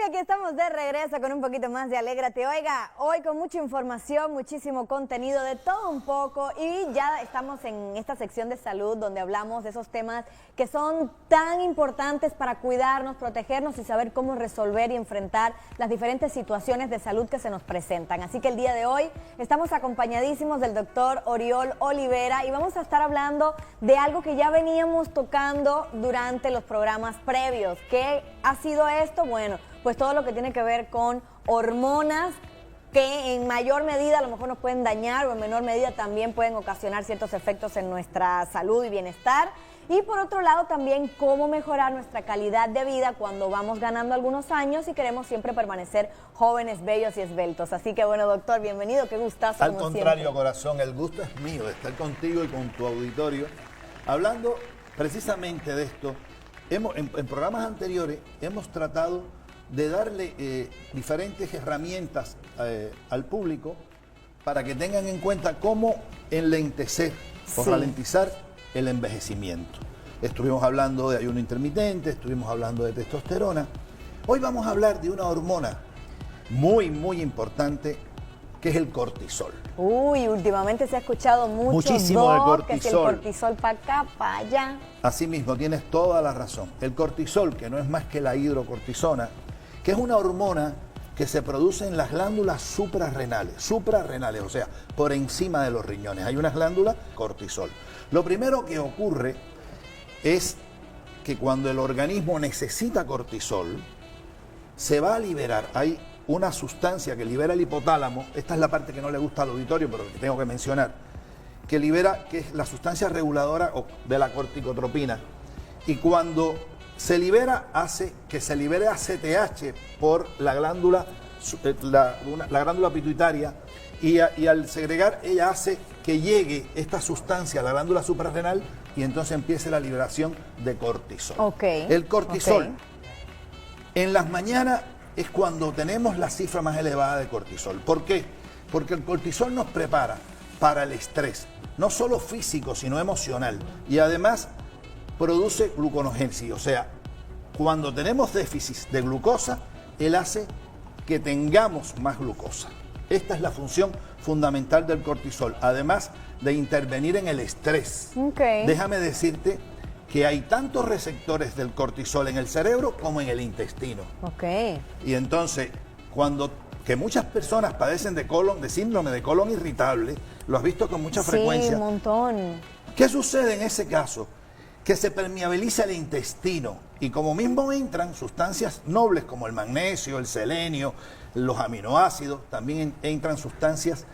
aquí estamos de regreso con un poquito más de Alégrate. Oiga, hoy con mucha información, muchísimo contenido, de todo un poco, y ya estamos en esta sección de salud donde hablamos de esos temas que son tan importantes para cuidarnos, protegernos y saber cómo resolver y enfrentar las diferentes situaciones de salud que se nos presentan. Así que el día de hoy estamos acompañadísimos del doctor Oriol Olivera y vamos a estar hablando de algo que ya veníamos tocando durante los programas previos. ¿Qué ha sido esto? Bueno, pues todo lo que tiene que ver con hormonas que en mayor medida a lo mejor nos pueden dañar o en menor medida también pueden ocasionar ciertos efectos en nuestra salud y bienestar. Y por otro lado también cómo mejorar nuestra calidad de vida cuando vamos ganando algunos años y queremos siempre permanecer jóvenes, bellos y esbeltos. Así que bueno, doctor, bienvenido, qué gustazo. Al contrario, corazón, el gusto es mío de estar contigo y con tu auditorio. Hablando precisamente de esto, en programas anteriores hemos tratado de darle diferentes herramientas al público para que tengan en cuenta cómo enlentecer o ralentizar el envejecimiento. Estuvimos hablando de ayuno intermitente, estuvimos hablando de testosterona. Hoy vamos a hablar de una hormona muy importante, que es el cortisol. Uy, últimamente se ha escuchado muchísimo del cortisol. Que es el cortisol para acá, para allá. Así mismo, tienes toda la razón. El cortisol, que no es más que la hidrocortisona, que es una hormona que se produce en las glándulas suprarrenales, o sea, por encima de los riñones. Hay unas glándulas, cortisol. Lo primero que ocurre es que cuando el organismo necesita cortisol, se va a liberar. Hay una sustancia que libera el hipotálamo, esta es la parte que no le gusta al auditorio, pero que tengo que mencionar, que libera, que es la sustancia reguladora de la corticotropina. Y cuando se libera, hace que se libere ACTH por la glándula, la glándula pituitaria, y al segregar ella hace que llegue esta sustancia a la glándula suprarrenal y entonces empiece la liberación de cortisol. El cortisol en las mañanas es cuando tenemos la cifra más elevada de cortisol. ¿Por qué? Porque el cortisol nos prepara para el estrés, no solo físico, sino emocional. Y además produce gluconogénesis, o sea, cuando tenemos déficit de glucosa, él hace que tengamos más glucosa. Esta es la función fundamental del cortisol, además de intervenir en el estrés. Déjame decirte que hay tantos receptores del cortisol en el cerebro como en el intestino. Y entonces, que muchas personas padecen de síndrome de colon irritable, lo has visto con mucha frecuencia. Sí, un montón. ¿Qué sucede en ese caso? Que se permeabiliza el intestino y como mismo entran sustancias nobles como el magnesio, el selenio, los aminoácidos, también entran sustancias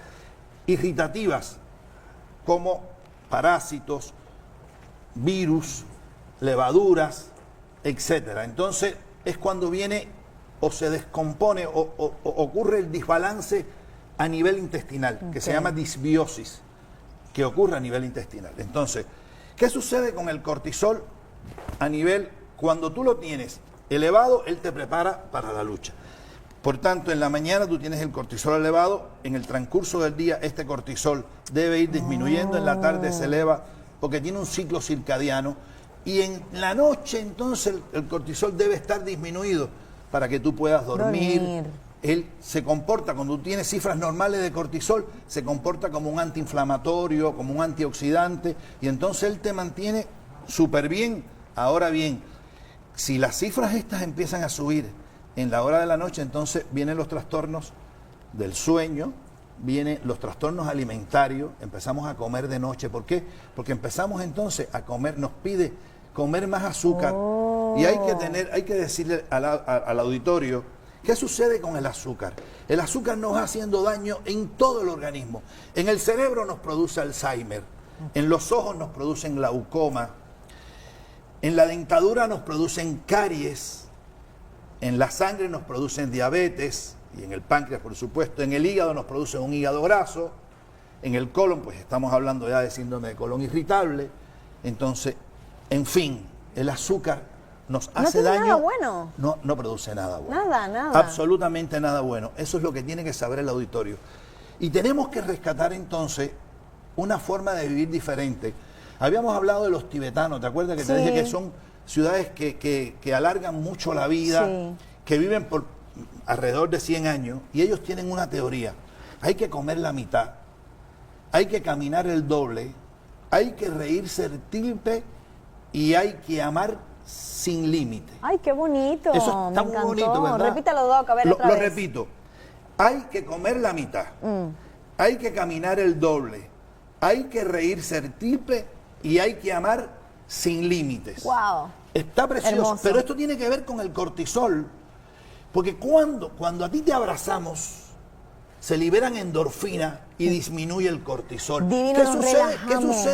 irritativas como parásitos, virus, levaduras, etcétera. Entonces es cuando viene o se descompone o ocurre el desbalance a nivel intestinal, que se llama disbiosis, que ocurre a nivel intestinal. Entonces, ¿qué sucede con el cortisol a nivel, cuando tú lo tienes elevado, él te prepara para la lucha? Por tanto, en la mañana tú tienes el cortisol elevado, en el transcurso del día este cortisol debe ir disminuyendo, en la tarde se eleva porque tiene un ciclo circadiano y en la noche entonces el cortisol debe estar disminuido para que tú puedas dormir. Él se comporta, cuando tú tienes cifras normales de cortisol, se comporta como un antiinflamatorio, como un antioxidante, y entonces él te mantiene súper bien. Ahora bien, si las cifras estas empiezan a subir en la hora de la noche, entonces vienen los trastornos del sueño, vienen los trastornos alimentarios, empezamos a comer de noche. ¿Por qué? Porque empezamos entonces a comer, nos pide comer más azúcar. Y hay que decirle al auditorio, ¿qué sucede con el azúcar? El azúcar nos va haciendo daño en todo el organismo. En el cerebro nos produce Alzheimer, en los ojos nos producen glaucoma, en la dentadura nos producen caries, en la sangre nos producen diabetes, y en el páncreas, por supuesto, en el hígado nos produce un hígado graso, en el colon, pues estamos hablando ya de síndrome de colon irritable. Entonces, en fin, el azúcar nos hace daño. Nada bueno. No produce nada bueno. Nada. Absolutamente nada bueno. Eso es lo que tiene que saber el auditorio. Y tenemos que rescatar entonces una forma de vivir diferente. Habíamos hablado de los tibetanos, ¿te acuerdas que te dije que son ciudades que alargan mucho la vida, que viven alrededor de 100 años y ellos tienen una teoría. Hay que comer la mitad, hay que caminar el doble, hay que reírse el triple y hay que amar sin límite. Ay, qué bonito. Eso está muy bonito, ¿verdad? Repítalo, Doc, a ver otra Lo vez. repito. Hay que comer la mitad, hay que caminar el doble, hay que reírse el triple y hay que amar sin límites. Wow. Está precioso, Hermoso. pero esto tiene que ver con el cortisol, porque cuando a ti te abrazamos, se liberan endorfinas y disminuye el cortisol. Divino, ¿Qué nos sucede? relajamos.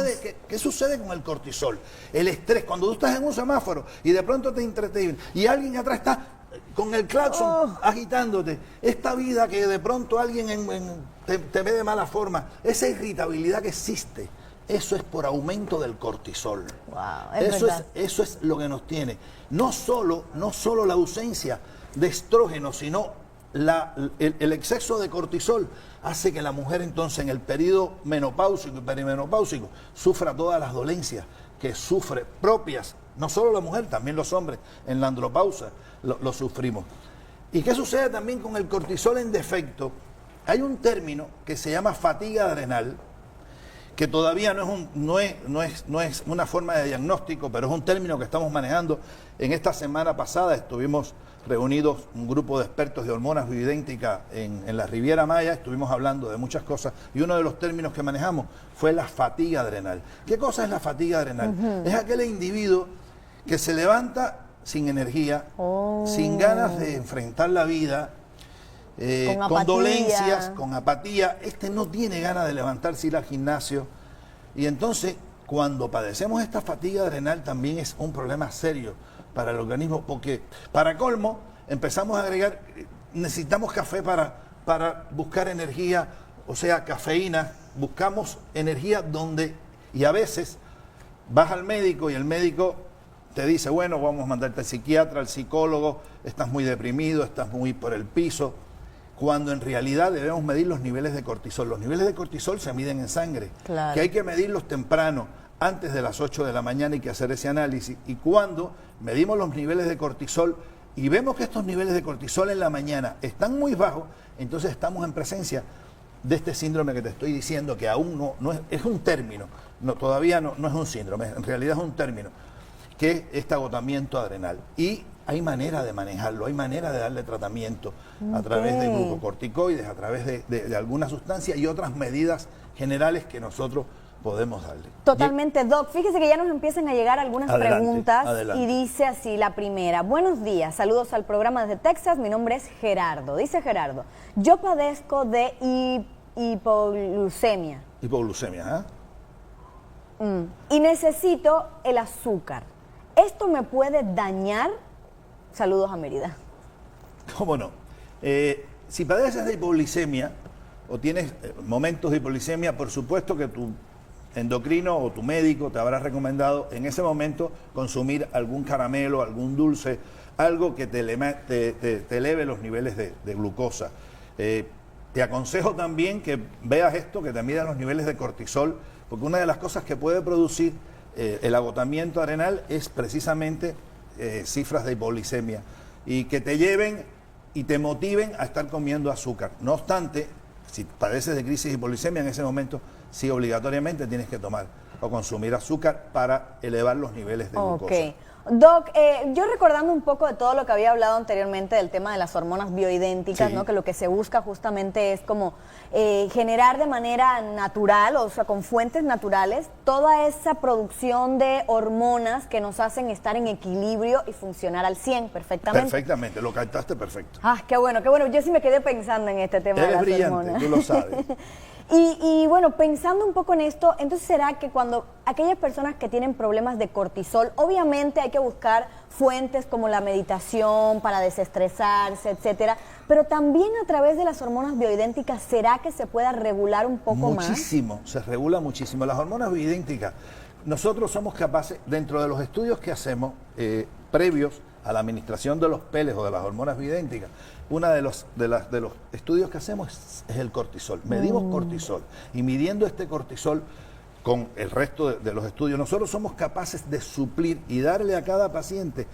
¿Qué sucede con el cortisol? El estrés, cuando tú estás en un semáforo y de pronto te entretienes y alguien atrás está con el claxon agitándote, esta vida que de pronto alguien te ve de mala forma, esa irritabilidad que existe, eso es por aumento del cortisol. Wow, Eso es lo que nos tiene. No solo la ausencia de estrógeno, sino el exceso de cortisol hace que la mujer entonces en el periodo menopáusico y perimenopáusico sufra todas las dolencias que sufre propias, no solo la mujer, también los hombres en la andropausia lo sufrimos. ¿Y qué sucede también con el cortisol en defecto? Hay un término que se llama fatiga adrenal, que todavía no es una forma de diagnóstico, pero es un término que estamos manejando. En esta semana pasada estuvimos reunidos un grupo de expertos de hormonas bioidénticas en la Riviera Maya, estuvimos hablando de muchas cosas y uno de los términos que manejamos fue la fatiga adrenal. ¿Qué cosa es la fatiga adrenal? Es aquel individuo que se levanta sin energía, sin ganas de enfrentar la vida, con dolencias, con apatía. Este no tiene ganas de levantarse y ir al gimnasio. Y entonces, cuando padecemos esta fatiga adrenal, también es un problema serio para el organismo, porque para colmo empezamos a agregar, necesitamos café para buscar energía, o sea, cafeína, buscamos energía y a veces vas al médico y el médico te dice, bueno, vamos a mandarte al psiquiatra, al psicólogo, estás muy deprimido, estás muy por el piso, cuando en realidad debemos medir los niveles de cortisol. Los niveles de cortisol se miden en sangre, claro, que hay que medirlos temprano, antes de las 8 de la mañana hay que hacer ese análisis. Y cuando medimos los niveles de cortisol y vemos que estos niveles de cortisol en la mañana están muy bajos, entonces estamos en presencia de este síndrome que te estoy diciendo, que aún no es un término, todavía no es un síndrome, en realidad es un término, que es este agotamiento adrenal. Y hay manera de manejarlo, hay manera de darle tratamiento a través de glucocorticoides, a través de alguna sustancia y otras medidas generales que nosotros podemos darle. Totalmente, Doc. Fíjese que ya nos empiezan a llegar algunas preguntas. Adelante. Y dice así la primera. Buenos días, saludos al programa desde Texas. Mi nombre es Gerardo. Dice Gerardo, yo padezco de hipoglucemia. Hipoglucemia, Y necesito el azúcar. ¿Esto me puede dañar? Saludos a Mérida. ¿Cómo no? Si padeces de hipoglicemia o tienes momentos de hipoglicemia, por supuesto que tu endocrino o tu médico te habrá recomendado en ese momento consumir algún caramelo, algún dulce, algo que te eleve los niveles de glucosa. Te aconsejo también que veas esto, que te midan los niveles de cortisol, porque una de las cosas que puede producir el agotamiento adrenal es precisamente cifras de hipoglicemia y que te lleven y te motiven a estar comiendo azúcar. No obstante, si padeces de crisis de hipoglicemia, en ese momento sí obligatoriamente tienes que tomar o consumir azúcar para elevar los niveles de glucosa. Doc, yo recordando un poco de todo lo que había hablado anteriormente del tema de las hormonas bioidénticas, Sí. ¿no? Que lo que se busca justamente es como generar de manera natural, o sea, con fuentes naturales, toda esa producción de hormonas que nos hacen estar en equilibrio y funcionar al 100 perfectamente. Perfectamente, lo captaste perfecto. Ah, qué bueno, qué bueno. Yo sí me quedé pensando en este tema de Eres las brillante, hormonas. tú lo sabes. Y bueno, pensando un poco en esto, entonces será que cuando aquellas personas que tienen problemas de cortisol, obviamente hay que buscar fuentes como la meditación para desestresarse, etcétera, pero también a través de las hormonas bioidénticas, ¿será que se pueda regular un poco más? Muchísimo, se regula muchísimo. Las hormonas bioidénticas, nosotros somos capaces, dentro de los estudios que hacemos, previos a la administración de los peles o de las hormonas bioidénticas, uno de los estudios que hacemos es el cortisol. Medimos cortisol y midiendo este cortisol con el resto de los estudios, nosotros somos capaces de suplir y darle a cada paciente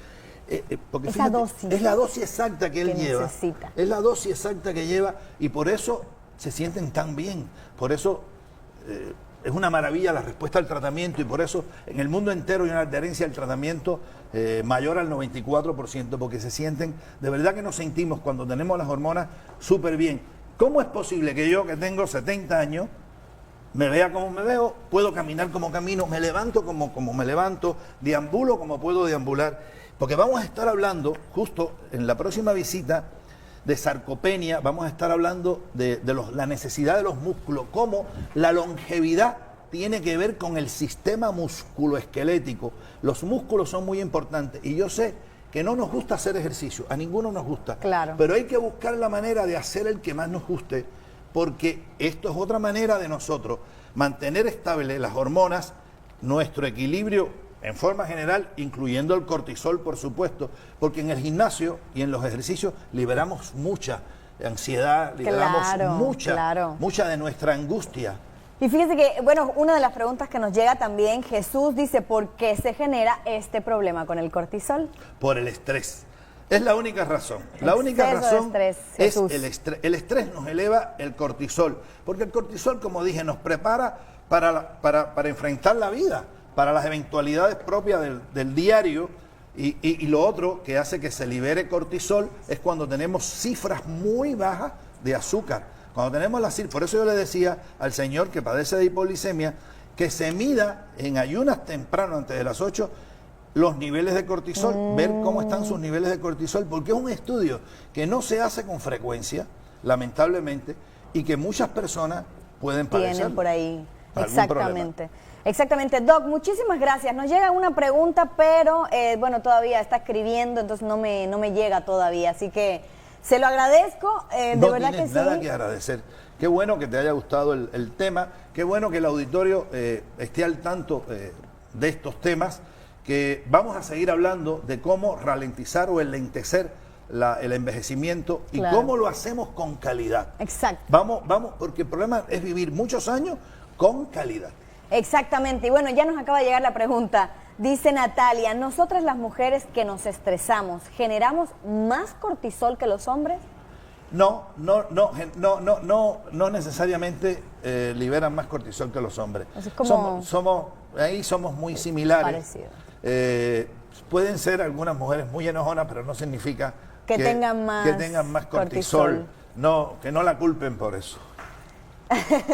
Porque esa dosis es la dosis exacta que él lleva. necesita. Es la dosis exacta que lleva y por eso se sienten tan bien. Por eso es una maravilla la respuesta al tratamiento y por eso en el mundo entero hay una adherencia al tratamiento mayor al 94%, porque se sienten, de verdad que nos sentimos cuando tenemos las hormonas súper bien. ¿Cómo es posible que yo, que tengo 70 años, me vea como me veo, puedo caminar como camino, me levanto como me levanto, deambulo como puedo deambular? Porque vamos a estar hablando, justo en la próxima visita, de sarcopenia, vamos a estar hablando de la necesidad de los músculos, cómo la longevidad tiene que ver con el sistema musculoesquelético. Los músculos son muy importantes y yo sé que no nos gusta hacer ejercicio, a ninguno nos gusta, claro, pero hay que buscar la manera de hacer el que más nos guste, porque esto es otra manera de nosotros mantener estable las hormonas, nuestro equilibrio en forma general, incluyendo el cortisol, por supuesto, porque en el gimnasio y en los ejercicios liberamos mucha ansiedad, liberamos mucha de nuestra angustia. Y fíjese que, bueno, una de las preguntas que nos llega también, Jesús dice, ¿por qué se genera este problema con el cortisol? Por el estrés. Es la única razón. La única razón es el estrés. El estrés nos eleva el cortisol, porque el cortisol, como dije, nos prepara para enfrentar la vida, para las eventualidades propias del diario, y lo otro que hace que se libere cortisol es cuando tenemos cifras muy bajas de azúcar. Cuando tenemos las cifras, por eso yo le decía al señor que padece de hipoglicemia que se mida en ayunas temprano, antes de las 8, los niveles de cortisol, ver cómo están sus niveles de cortisol, porque es un estudio que no se hace con frecuencia, lamentablemente, y que muchas personas pueden padecer. Tienen por ahí, exactamente. Exactamente, Doc, muchísimas gracias. Nos llega una pregunta, pero bueno, todavía está escribiendo, entonces no me llega todavía, así que se lo agradezco, de verdad que sí. No tienes nada que agradecer. Qué bueno que te haya gustado el tema, qué bueno que el auditorio esté al tanto de estos temas, que vamos a seguir hablando de cómo ralentizar o enlentecer el envejecimiento y cómo lo hacemos con calidad. Exacto. Vamos, porque el problema es vivir muchos años con calidad. Exactamente. Y bueno, ya nos acaba de llegar la pregunta. Dice Natalia, nosotras las mujeres que nos estresamos, ¿generamos más cortisol que los hombres? No necesariamente liberan más cortisol que los hombres. Es como somos muy similares. Parecido. Pueden ser algunas mujeres muy enojonas, pero no significa que tengan más cortisol. No, que no la culpen por eso.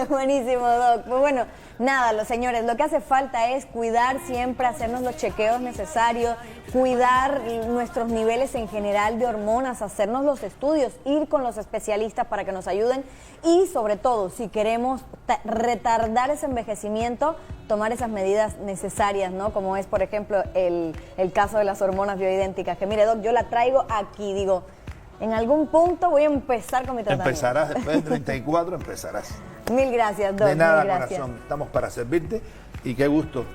Buenísimo, Doc. Pues bueno, nada, los señores, lo que hace falta es cuidar siempre, hacernos los chequeos necesarios, cuidar nuestros niveles en general de hormonas, hacernos los estudios, ir con los especialistas para que nos ayuden y sobre todo, si queremos retardar ese envejecimiento, tomar esas medidas necesarias, ¿no? Como es, por ejemplo, el caso de las hormonas bioidénticas, que mire, Doc, yo la traigo aquí, digo, en algún punto voy a empezar con mi tratamiento. Empezarás después del 34, empezarás. Mil gracias, Doc. De nada, mil gracias. corazón. Estamos para servirte y qué gusto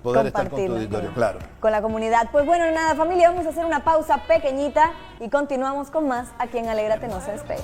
poder estar con tu auditorio, claro. Con la comunidad. Pues bueno, nada, familia, vamos a hacer una pausa pequeñita y continuamos con más aquí en Alégrate, no se despegue.